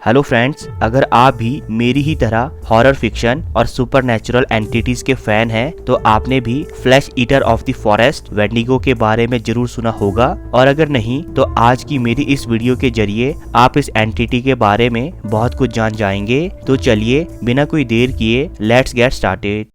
Hello friends, अगर आप भी मेरी ही तरह हॉरर फिक्शन और सुपरनैचुरल एंटिटीज के फैन हैं तो आपने भी flesh eater of the forest wendigo के बारे में जरूर सुना होगा। और अगर नहीं तो आज की मेरी इस वीडियो के जरिए आप इस एंटिटी के बारे में बहुत कुछ जान जाएंगे। तो चलिए बिना कोई देर किए let's get started.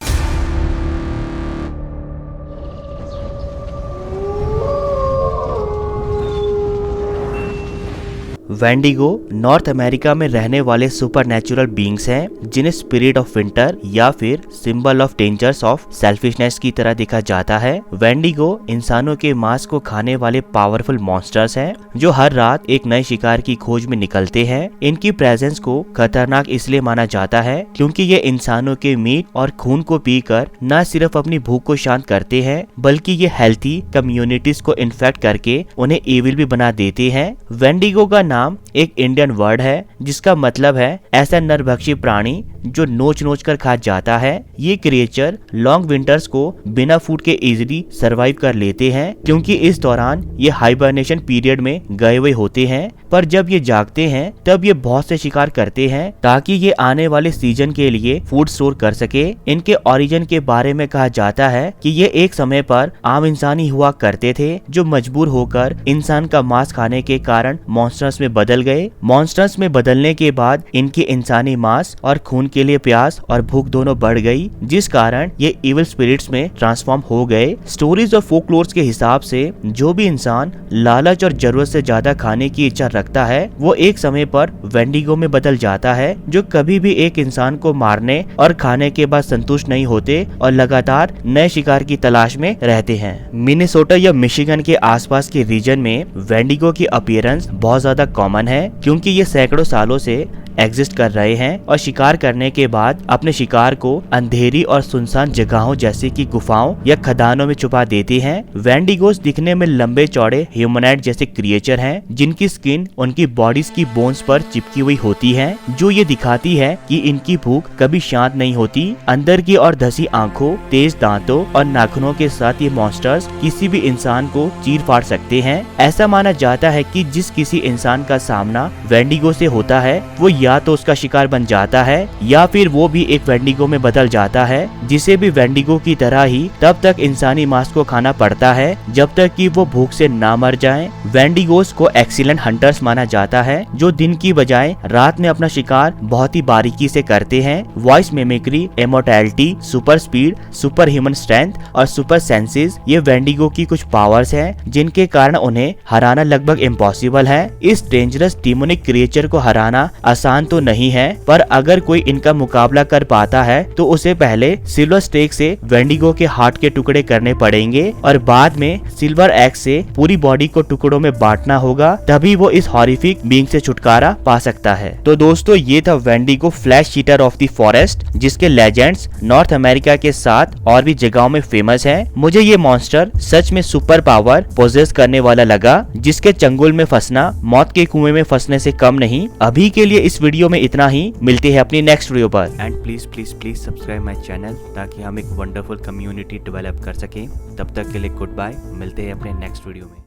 Wendigo north America में रहने वाले सुपरनैचुरल बीइंग्स हैं जिन्हें स्पिरिट ऑफ विंटर या फिर symbol of dangers of selfishness की तरह देखा जाता है। वेंडिगो इंसानों के मांस को खाने वाले पावरफुल मॉन्स्टर्स हैं जो हर रात एक नए शिकार की खोज में निकलते हैं। इनकी प्रेजेंस को खतरनाक इसलिए माना जाता है क्योंकि ये इंसानों के मीट और खून को पीकर न सिर्फ अपनी भूख को शांत करते हैं बल्कि ये हेल्थी कम्युनिटीज को इन्फेक्ट करके उन्हें एविल भी बना देते हैं। वेंडिगो का नाम एक इंडियन वर्ड है जिसका मतलब है ऐसा नरभक्षी प्राणी जो नोच नोच कर खा जाता है। ये क्रिएचर लॉन्ग विंटर्स को बिना फूड के इजीली सरवाइव कर लेते हैं क्योंकि इस दौरान ये हाइबरनेशन पीरियड में गए हुए होते हैं। पर जब ये जागते हैं तब ये बहुत से शिकार करते हैं ताकि ये आने वाले सीजन के लिए फूड स्टोर कर सके। इनके ओरिजिन के बारे में कहा जाता है कि ये एक समय पर आम इंसान ही हुआ करते थे जो मजबूर होकर इंसान का मांस खाने के कारण मॉन्स्टर्स में बदल गए। मॉन्स्टर्स में बदलने के बाद इनकी इंसानी मांस और खून के लिए प्यास और भूख दोनों बढ़ गई जिस कारण ये इविल स्पिरिट्स में ट्रांसफॉर्म हो गए। स्टोरीज और फोकलोर्स के हिसाब से जो भी इंसान लालच और जरूरत से ज्यादा खाने की इच्छा रखता है वो एक समय पर वेंडिगो में बदल जाता है जो कभी भी एक इंसान को मारने और खाने के बाद संतुष्ट नहीं होते और लगातार नए शिकार की तलाश में रहते हैं। मिनेसोटा या मिशिगन के आसपास के रीजन में वेंडिगो की अपीयरेंस बहुत ज्यादा कॉमन है क्योंकि ये सैकड़ों सालों से एग्जिस्ट कर रहे हैं और शिकार करने के बाद अपने शिकार को अंधेरी और सुनसान जगहों जैसे कि गुफाओं या खदानों में छुपा देते हैं। वेंडिगोस दिखने में लंबे चौड़े ह्यूमनॉइड जैसे क्रिएचर हैं जिनकी स्किन उनकी बॉडीज की बोन्स पर चिपकी हुई होती है जो ये दिखाती है कि इनकी भूख कभी शांत नहीं होती। अंदर की और धसी आंखों, तेज दांतों और नाखूनों के साथ ये मॉन्स्टर्स किसी भी इंसान को चीर फाड़ सकते हैं। ऐसा माना जाता है कि जिस किसी इंसान का सामना वेंडिगो से होता है वो या तो उसका शिकार बन जाता है या फिर वो भी एक वेंडिगो में बदल जाता है जिसे भी वेंडिगो की तरह ही तब तक इंसानी मांस को खाना पड़ता है जब तक कि वो भूख से ना मर जाएं। वेंडिगोस को एक्सीलेंट हंटर्स माना जाता है जो दिन की बजाय रात में अपना शिकार बहुत ही बारीकी से करते हैं। Voice mimicry, immortality, super speed, super human strength और सुपर सेंसेस ये वेंडिगो की कुछ पावर्स हैं जिनके कारण उन्हें हराना लगभग इम्पॉसिबल है। इस डेंजरस डिमोनिक क्रिएचर को हराना आसान तो नहीं है पर अगर कोई इनका मुकाबला कर पाता है तो उसे पहले सिल्वर स्टेक से वेंडिगो के हार्ट के टुकड़े करने पड़ेंगे और बाद में सिल्वर एक्स से पूरी बॉडी को टुकड़ों में बांटना होगा, तभी वो इस हॉरिफिक बीइंग से छुटकारा पा सकता है। तो दोस्तों ये था wendigo flesh eater of the forest जिसके लेजेंड्स नॉर्थ अमेरिका के साथ और भी जगहों में फेमस है। मुझे ये मॉन्स्टर सच में सुपर पावर पोजेस करने वाला लगा जिसके चंगुल में फंसना मौत के कुएं में फंसने से कम नहीं। अभी के लिए इस वीडियो में इतना ही, मिलते हैं अपनी नेक्स्ट वीडियो पर। And please please please subscribe my channel ताकि हम एक वंडरफुल कम्युनिटी डेवलप कर सकें। तब तक के लिए गुड बाय, मिलते हैं अपने नेक्स्ट वीडियो में।